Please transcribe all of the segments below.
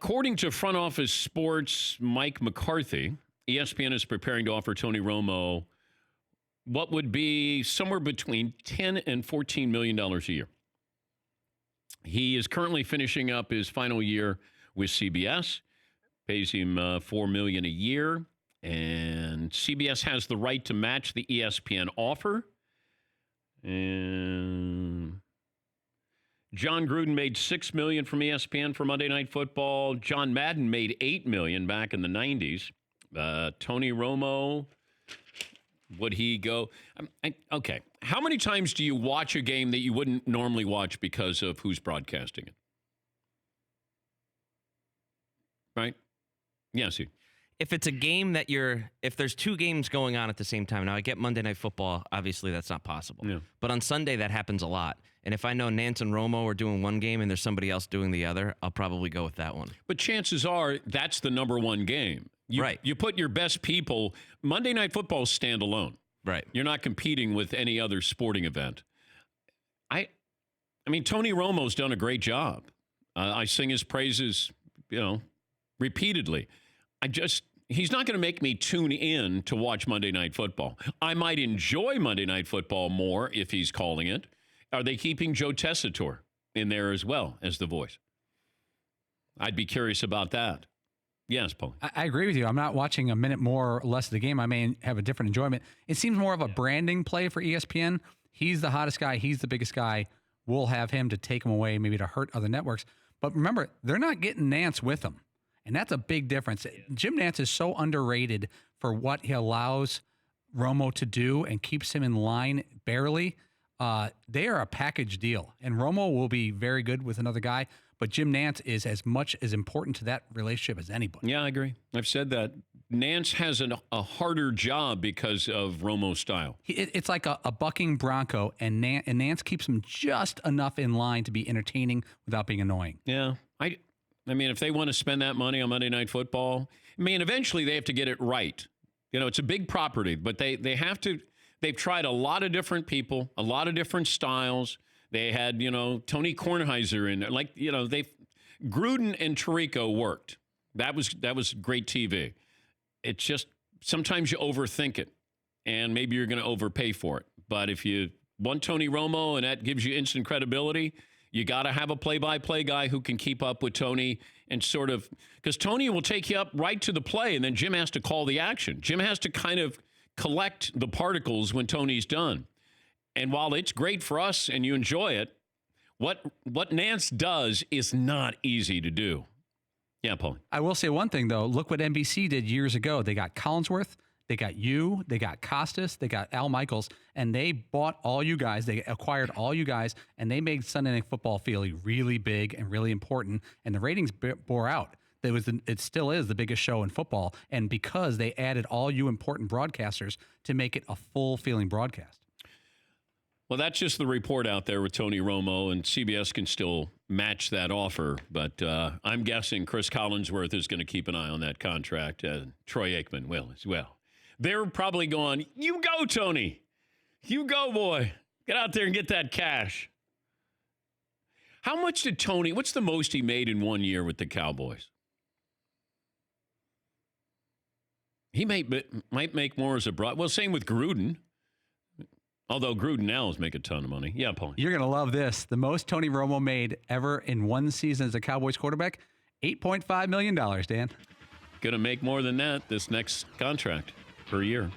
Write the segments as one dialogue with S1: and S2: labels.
S1: According to Front Office Sports Mike McCarthy, ESPN is preparing to offer Tony Romo what would be somewhere between $10 and $14 million a year. He is currently finishing up his final year with CBS, pays him $4 million a year, and CBS has the right to match the ESPN offer. And John Gruden made $6 million from ESPN for Monday Night Football. John Madden made $8 million back in the 90s. Tony Romo, would he go? Okay. How many times do you watch a game that you wouldn't normally watch because of who's broadcasting it? Right? Yeah, see.
S2: If it's a game that if there's two games going on at the same time, now I get Monday Night Football, obviously that's not possible. Yeah. But on Sunday, that happens a lot. And if I know Nance and Romo are doing one game and there's somebody else doing the other, I'll probably go with that one.
S1: But chances are that's the number one game. Right. You put your best people, Monday Night Football standalone.
S2: Right.
S1: You're not competing with any other sporting event. I mean, Tony Romo's done a great job. I sing his praises, repeatedly. He's not going to make me tune in to watch Monday Night Football. I might enjoy Monday Night Football more if he's calling it. Are they keeping Joe Tessitore in there as well as the voice? I'd be curious about that. Yes, Paul.
S3: I agree with you. I'm not watching a minute more or less of the game. I may have a different enjoyment. It seems more of a branding play for ESPN. He's the hottest guy. He's the biggest guy. We'll have him to take him away, maybe to hurt other networks. But remember, they're not getting Nance with them. And that's a big difference. Jim Nance is so underrated for what he allows Romo to do and keeps him in line barely. They are a package deal. And Romo will be very good with another guy. But Jim Nance is as much as important to that relationship as anybody.
S1: Yeah, I agree. I've said that. Nance has a harder job because of Romo's style.
S3: It's like a bucking bronco, and Nance keeps him just enough in line to be entertaining without being annoying.
S1: Yeah, I mean, if they want to spend that money on Monday Night Football, I mean, eventually they have to get it right. It's a big property, but they have to. They've tried a lot of different people, a lot of different styles. They had, Tony Kornheiser in there. Gruden and Tirico worked. That was great TV. It's just sometimes you overthink it, and maybe you're going to overpay for it. But if you want Tony Romo and that gives you instant credibility, you got to have a play-by-play guy who can keep up with Tony and sort of – because Tony will take you up right to the play, and then Jim has to call the action. Jim has to kind of collect the particles when Tony's done. And while it's great for us and you enjoy it, what Nance does is not easy to do. Yeah, Paul.
S3: I will say one thing, though. Look what NBC did years ago. They got Collinsworth, they got you, they got Costas, they got Al Michaels, and they bought all you guys. They acquired all you guys, and they made Sunday Night Football feel really big and really important, and the ratings bore out. It still is the biggest show in football, and because they added all you important broadcasters to make it a full-feeling broadcast.
S1: Well, that's just the report out there with Tony Romo, and CBS can still match that offer. But I'm guessing Chris Collinsworth is going to keep an eye on that contract. Troy Aikman will as well. They're probably going, you go, Tony. You go, boy. Get out there and get that cash. How much did Tony, what's the most he made in 1 year with the Cowboys? He might make more as a broad. Well, same with Gruden. Although Gruden now is making a ton of money. Yeah, Paul.
S3: You're going to love this. The most Tony Romo made ever in one season as a Cowboys quarterback, $8.5 million, Dan.
S1: Going to make more than that this next contract per year.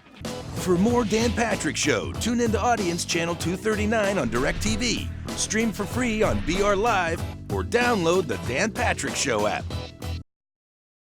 S4: For more Dan Patrick Show, tune into Audience Channel 239 on DirecTV. Stream for free on BR Live or download the Dan Patrick Show app.